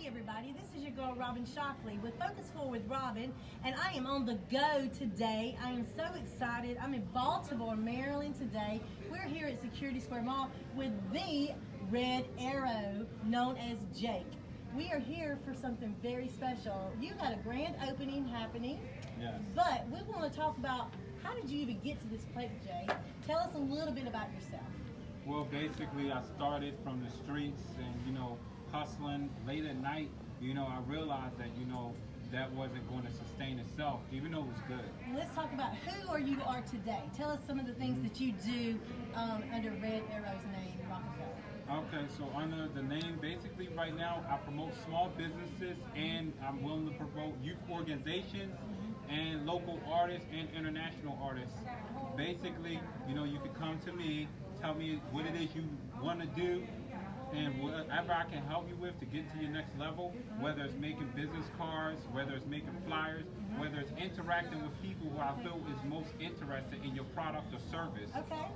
Hey everybody, this is your girl Robin Shockley with Focus 4 with Robin, and I am on the go today. I am so excited. I'm in Baltimore, Maryland today. We're here at Security Square Mall with the Red Arrow, known as Jake. We are here for something very special. You got a grand opening happening, yes. But we want to talk about how did you even get to this place, Jake? Tell us a little bit about yourself. Well, basically, I started from the streets and, hustling late at night. I realized that, that wasn't going to sustain itself, even though it was good. Let's talk about who you are today. Tell us some of the things that you do under Red Arrow's name, Rockefeller. Okay, so under the name, basically right now, I promote small businesses and I'm willing to promote youth organizations and local artists and international artists. Basically, you could come to me, tell me what it is you want to do, and whatever I can help you with to get to your next level, whether it's making business cards, whether it's making flyers, whether it's interacting with people who I feel is most interested in your product or service. Okay,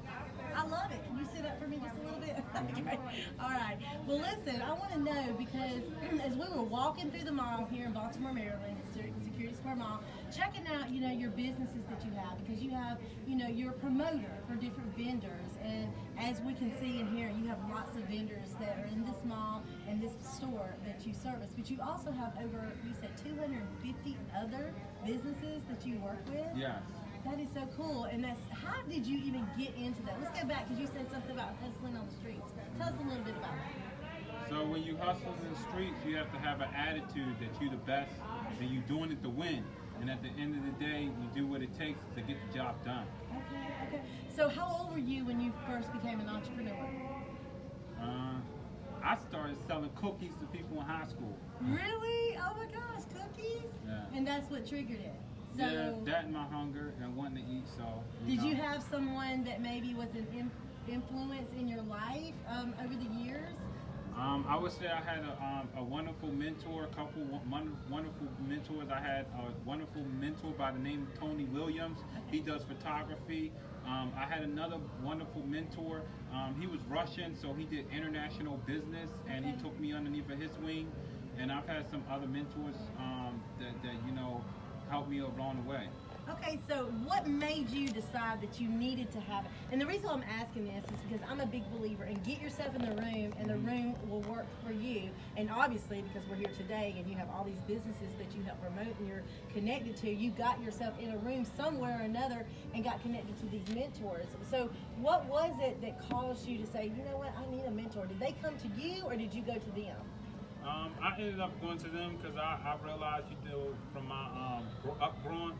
I love it. Can you sit up for me just a little bit? Okay. All right. Well, listen, I want to know because as we were walking through the mall here in Baltimore, Maryland, Security Square Mall, checking out, your businesses that you have, because you have, you're a promoter for different vendors, and as we can see in here, you have lots of vendors that are in this mall and this store that you service, but you also have over, you said 250 other businesses that you work with? Yes. That is so cool. And how did you even get into that? Let's go back because you said something about hustling on the streets. Tell us a little bit about that. So when you hustle in the streets, you have to have an attitude that you're the best and you're doing it to win. And at the end of the day, you do what it takes to get the job done. Okay. So how old were you when you first became an entrepreneur? I started selling cookies to people in high school. Really? Oh my gosh, cookies? Yeah. And that's what triggered it. So, yeah, that and my hunger and wanting to eat. So. Did you have someone that maybe was an influence in your life over the years? I would say I had a wonderful mentor, a couple wonderful mentors. I had a wonderful mentor by the name of Tony Williams. He does photography. I had another wonderful mentor. He was Russian, so he did international business, and he took me underneath of his wing. And I've had some other mentors that helped me along the way. Okay, so what made you decide that you needed to have it? And the reason I'm asking this is because I'm a big believer in get yourself in the room and the room will work for you. And obviously, because we're here today and you have all these businesses that you help promote and you're connected to, you got yourself in a room somewhere or another and got connected to these mentors. So what was it that caused you to say, you know what, I need a mentor? Did they come to you or did you go to them? I ended up going to them because I realized, from my upbringing,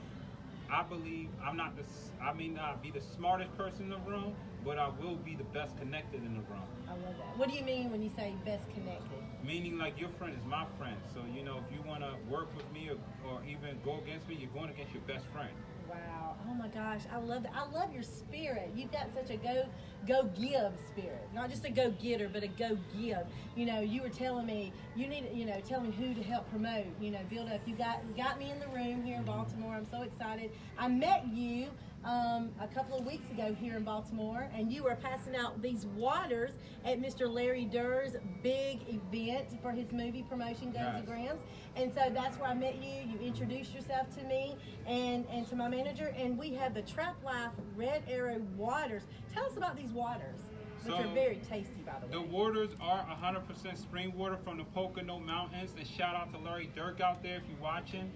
I believe I may not be the smartest person in the room, but I will be the best connected in the room. I love that. What do you mean when you say best connected? Meaning like your friend is my friend. So, if you want to work with me or even go against me, you're going against your best friend. Wow. Oh my gosh. I love that. I love your spirit. You've got such a go give spirit. Not just a go getter, but a go give. You were telling me you need tell me who to help promote, build up. You got me in the room here in Baltimore. I'm so excited. I met you a couple of weeks ago here in Baltimore, and you were passing out these waters at Mr. Larry Durr's big event for his movie promotion, Guns and Grams. And so that's where I met you. You introduced yourself to me and to my manager, and we have the Trap Life Red Arrow waters. Tell us about these waters, which are very tasty, by the way. The waters are 100% spring water from the Pocono Mountains, and shout out to Larry Dirk out there if you're watching.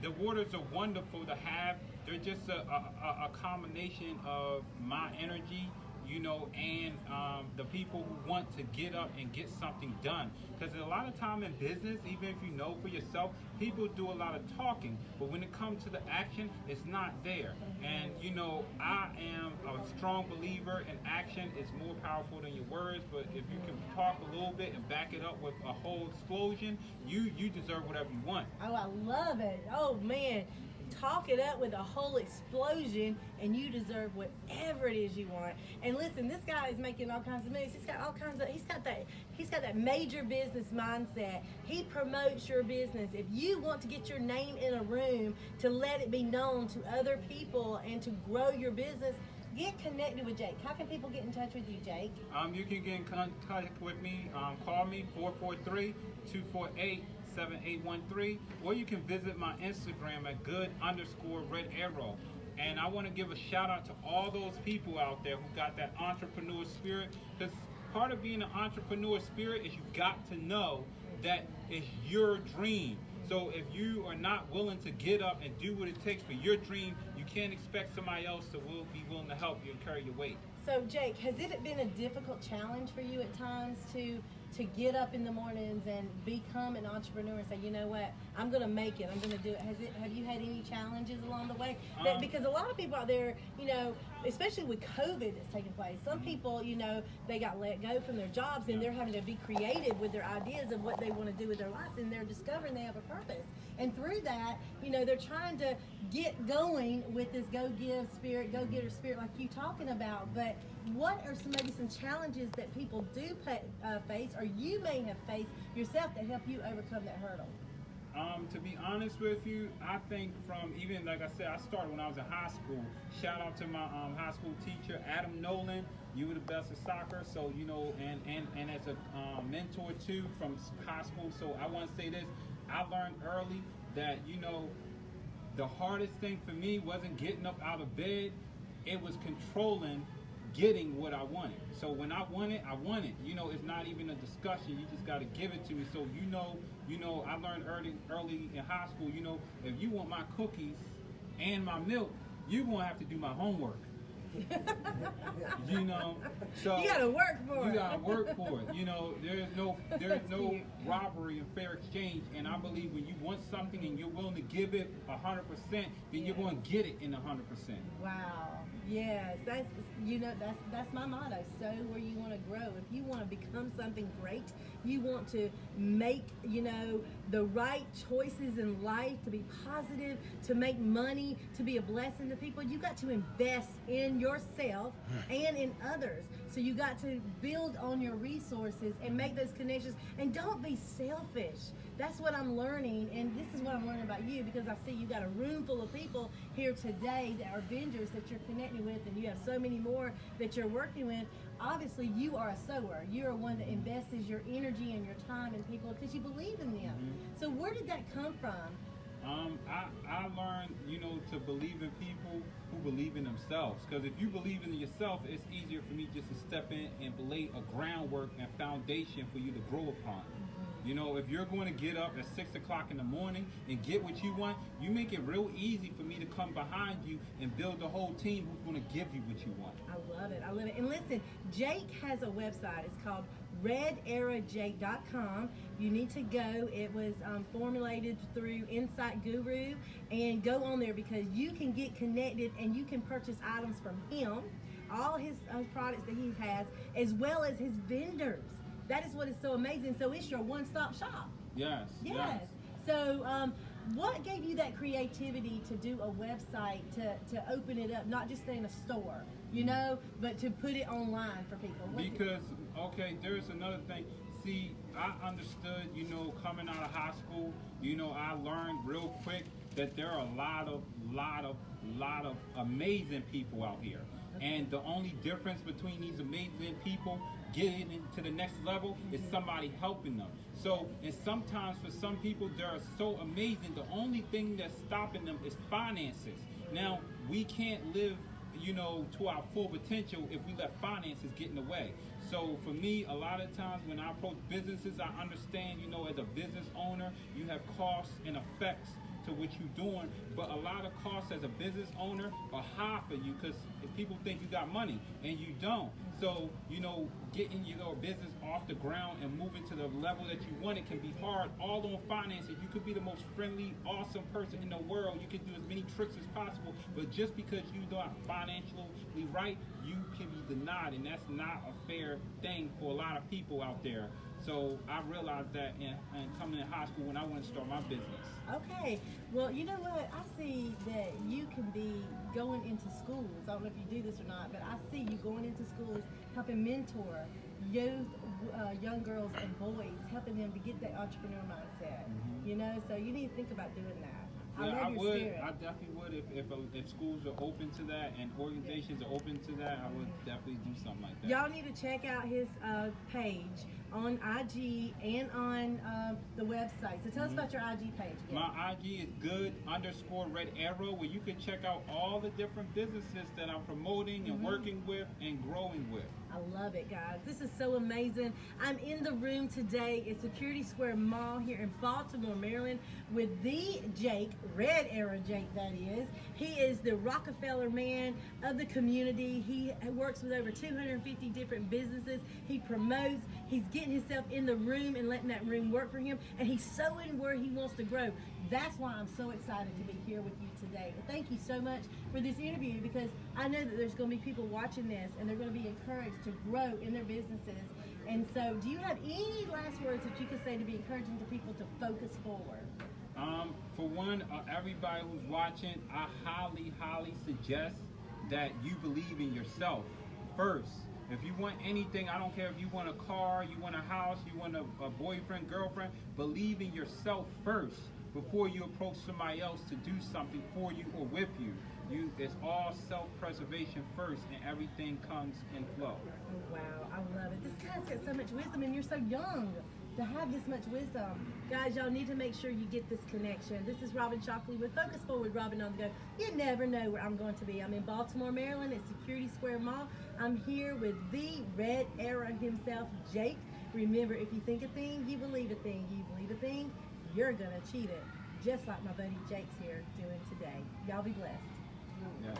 The waters are wonderful to have. They're just a combination of my energy, and the people who want to get up and get something done. Because a lot of time in business, even if you know for yourself, people do a lot of talking, but when it comes to the action, it's not there. And I am a strong believer in action is more powerful than your words, but if you can talk a little bit and back it up with a whole explosion, you deserve whatever you want. Oh, I love it. Oh man. Talk it up with a whole explosion and you deserve whatever it is you want. And listen, this guy is making all kinds of moves. He's got that major business mindset. He promotes your business. If you want to get your name in a room to let it be known to other people and to grow your business, get connected with Jake. How can people get in touch with you, Jake? You can get in contact with me. Call me 443-248-7813, or you can visit my Instagram at good_red arrow. And I want to give a shout out to all those people out there who got that entrepreneur spirit, because part of being an entrepreneur spirit is you got to know that it's your dream. So if you are not willing to get up and do what it takes for your dream, you can't expect somebody else to be willing to help you and carry your weight. So Jake, has it been a difficult challenge for you at times to get up in the mornings and become an entrepreneur and say, you know what, I'm going to make it, I'm going to do it? Have you had any challenges along the way? Because a lot of people out there, you know, especially with COVID that's taking place, some people, you know, they got let go from their jobs and they're having to be creative with their ideas of what they want to do with their life, and they're discovering they have a purpose. And through that, you know, they're trying to get going with this go-give spirit, go-getter spirit like you talking about. But what are maybe some challenges that people do face, or you may have faced yourself, that help you overcome that hurdle? To be honest with you, I think from even, like I said, I started when I was in high school. Shout out to my high school teacher, Adam Nolan. You were the best at soccer, so, you know, and as a mentor too from high school. So I want to say this, I learned early that, you know, the hardest thing for me wasn't getting up out of bed, it was controlling getting what I wanted. So when I want it, I want it. You know, it's not even a discussion. You just got to give it to me. So you know, I learned early in high school. You know, if you want my cookies and my milk, you're gonna have to do my homework. You know, so you gotta work for it. You gotta work for it. You know, there's no robbery and fair exchange. And I believe when you want something and you're willing to give it 100%, then you're going to get it in 100%. Wow. Yes, that's my motto. Sow where you want to grow. If you want to become something great, you want to make, you know, the right choices in life, to be positive, to make money, to be a blessing to people, you got to invest in yourself and in others. So you got to build on your resources and make those connections, and don't be selfish. That's what I'm learning, and this is what I'm learning about you, because I see you got a room full of people here today that are vendors that you're connecting with, and you have so many more that you're working with. Obviously, you are a sower. You're one that invests your energy and your time in people because you believe in them. So where did that come from? I learned, you know, to believe in people who believe in themselves. Because if you believe in yourself, it's easier for me just to step in and lay a groundwork and foundation for you to grow upon. You know, if you're going to get up at 6 o'clock in the morning and get what you want, you make it real easy for me to come behind you and build the whole team who's going to give you what you want. I love it. I love it. And listen, Jake has a website. It's called redarrowjake.com. You need to go. It was formulated through Insight Guru, and go on there because you can get connected and you can purchase items from him, all his products that he has, as well as his vendors. That is what is so amazing. So it's your one-stop shop. Yes. So what gave you that creativity to do a website, to open it up, not just in a store, you know, but to put it online for people? Because, okay, there's another thing. See, I understood, you know, coming out of high school, you know, I learned real quick that there are a lot of amazing people out here. And the only difference between these amazing people getting into the next level is somebody helping them. So, and sometimes for some people, they're so amazing, the only thing that's stopping them is finances. Now, we can't live, you know, to our full potential if we let finances get in the way. So for me, a lot of times when I approach businesses, I understand, you know, as a business owner, you have costs and effects to what you're doing, but a lot of costs as a business owner are high for you because people think you got money and you don't. So, you know, getting your business off the ground and moving to the level that you want, it can be hard. All on finances. You could be the most friendly, awesome person in the world. You can do as many tricks as possible, but just because you're not financially right, you can be denied, and that's not a fair thing for a lot of people out there. So I realized that in coming in high school when I wanted to start my business. Okay. Well, you know what? I see that you can be going into schools. I don't know if you do this or not, but I see you going into schools, helping mentor youth, young girls and boys, helping them to get that entrepreneur mindset. You know, so you need to think about doing that. I Yeah, love your would. spirit. I definitely would if schools are open to that and organizations are open to that. I would definitely do something like that. Y'all need to check out his page on IG and on the website. So tell us about your IG page again. My IG is good_red arrow, where you can check out all the different businesses that I'm promoting and working with and growing with. I love it, guys. This is so amazing. I'm in the room today at Security Square Mall here in Baltimore, Maryland, with the Jake, Red Arrow Jake, that is. He is the Rockefeller man of the community. He works with over 250 different businesses. He promotes. He's getting himself in the room and letting that room work for him. And he's sowing where he wants to grow. That's why I'm so excited to be here with you today. Thank you so much for this interview, because I know that there's going to be people watching this and they're going to be encouraged to grow in their businesses. And so, do you have any last words that you could say to be encouraging to people to focus forward? For one, everybody who's watching, I highly suggest that you believe in yourself first. If you want anything, I don't care if you want a car, you want a house, you want a boyfriend, girlfriend, believe in yourself first before you approach somebody else to do something for you or with you. It's all self-preservation first, and everything comes in flow. Oh, wow, I love it. This guy's got so much wisdom, and you're so young to have this much wisdom. Guys, y'all need to make sure you get this connection. This is Robin Shockley with Focus Forward, Robin on the Go. You never know where I'm going to be. I'm in Baltimore, Maryland at Security Square Mall. I'm here with the Red Arrow himself, Jake. Remember, if you think a thing, you believe a thing. You believe a thing, you're going to achieve it. Just like my buddy Jake's here doing today. Y'all be blessed. Yeah.